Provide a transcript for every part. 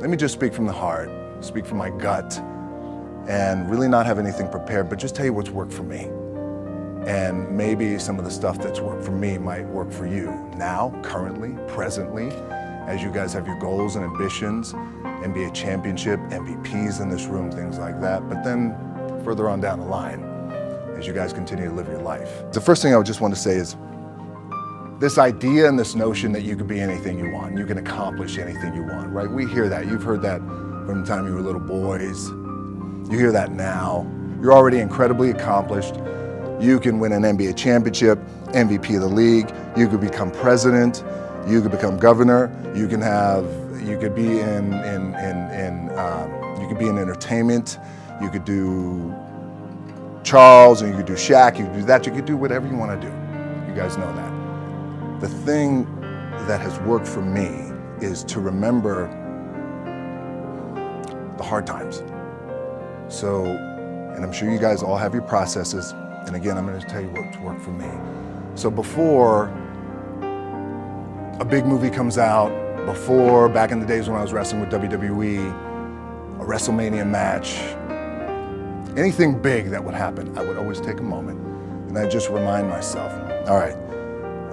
let me just speak from the heart, speak from my gut, and really not have anything prepared, but just tell you what's worked for me. And maybe some of the stuff that's worked for me might work for you now, currently, presently, as you guys have your goals and ambitions, NBA championship, MVPs in this room, things like that. But then further on down the line, as you guys continue to live your life. The first thing I would just want to say is this idea and this notion that you can be anything you want, you can accomplish anything you want, right? We hear that. You've heard that from the time you were little boys. You hear that now. You're already incredibly accomplished. You can win an NBA championship, MVP of the league. You could become president. You could become governor. You could be in entertainment. You could do Charles, and you could do Shaq. You could do that. You could do whatever you want to do. You guys know that. The thing that has worked for me is to remember the hard times. So, and I'm sure you guys all have your processes. And again, I'm going to tell you what's worked for me. So before a big movie comes out, before back in the days when I was wrestling with WWE, a WrestleMania match, anything big that would happen, I would always take a moment and I'd just remind myself, all right,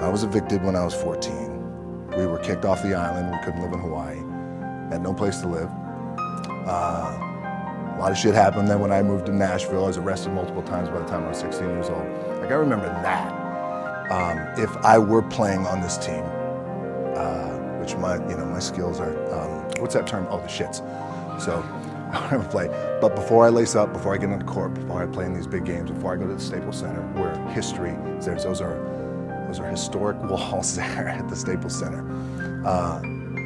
I was evicted when I was 14. We were kicked off the island. We couldn't live in Hawaii. Had no place to live. A lot of shit happened. Then when I moved to Nashville, I was arrested multiple times by the time I was 16 years old. Like, I remember that. If I were playing on this team, which my skills are, what's that term? Oh, the shits. So I never play. But before I lace up, before I get into court, before I play in these big games, before I go to the Staples Center, where history is there, those are historic walls there at the Staples Center.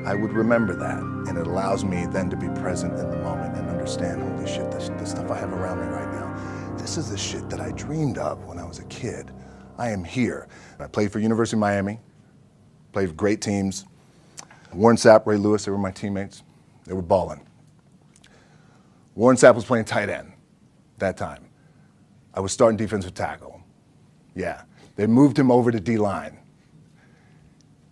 I would remember that, and it allows me then to be present in the moment and understand, holy shit, the stuff I have around me right now, this is the shit that I dreamed of when I was a kid. I am here. I played for University of Miami, played for great teams. Warren Sapp, Ray Lewis, they were my teammates. They were balling. Warren Sapp was playing tight end that time. I was starting defensive tackle. Yeah. They moved him over to D-line.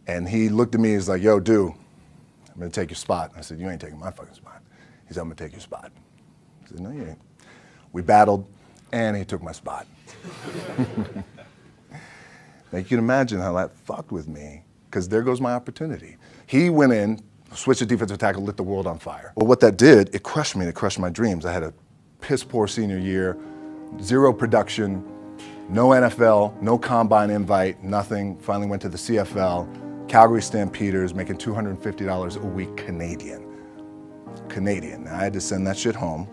And he looked at me, he's like, yo, dude, I'm gonna take your spot. I said, you ain't taking my fucking spot. He said, I'm gonna take your spot. I said, no, you ain't. We battled, and he took my spot. Now you can imagine how that fucked with me, because there goes my opportunity. He went in, switched to defensive tackle, lit the world on fire. Well, what that did, it crushed me, it crushed my dreams. I had a piss poor senior year, zero production, no NFL, no combine invite, nothing. Finally went to the CFL, Calgary Stampeders, making $250 a week Canadian. Now, I had to send that shit home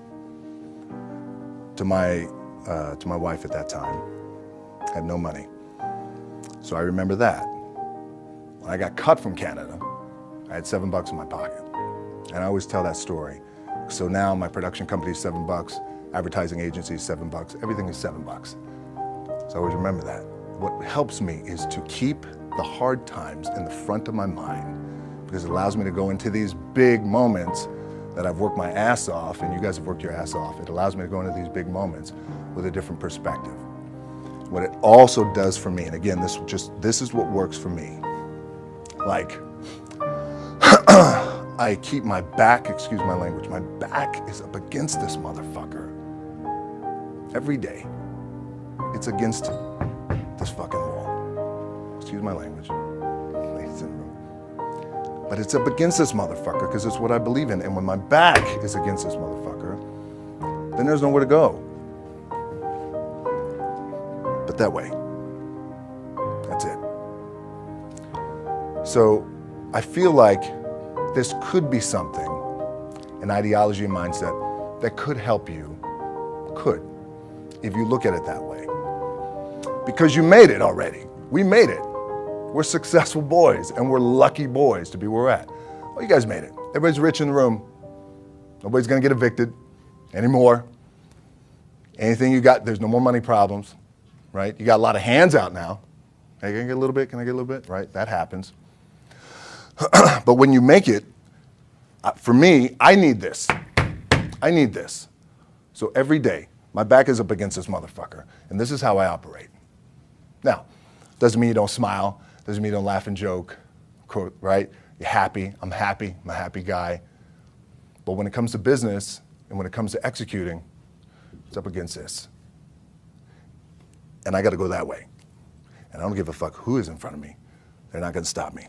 to my wife at that time. Had no money. So I remember that. When I got cut from Canada, I had $7 in my pocket. And I always tell that story. So now my production company is $7, advertising agency is $7, everything is $7. So I always remember that. What helps me is to keep the hard times in the front of my mind, because it allows me to go into these big moments that I've worked my ass off, and you guys have worked your ass off. It allows me to go into these big moments with a different perspective. What it also does for me, and again, this is what works for me. Like, I keep my back, excuse my language, my back is up against this motherfucker every day. It's against this fucking wall. Excuse my language. Ladies in the room. But it's up against this motherfucker because it's what I believe in. And when my back is against this motherfucker, then there's nowhere to go. But that way. That's it. So I feel like this could be something, an ideology and mindset that could help you, if you look at it that way. Because you made it already. We made it. We're successful boys, and we're lucky boys to be where we're at. Well, you guys made it. Everybody's rich in the room. Nobody's gonna get evicted anymore. Anything you got, there's no more money problems, right? You got a lot of hands out now. Hey, can I get a little bit? Can I get a little bit? Right, that happens. But when you make it, for me, I need this. I need this. So every day, my back is up against this motherfucker, and this is how I operate. Now, doesn't mean you don't smile, doesn't mean you don't laugh and joke, right? You're happy, I'm a happy guy. But when it comes to business and when it comes to executing, it's up against this. And I got to go that way. And I don't give a fuck who is in front of me. They're not going to stop me.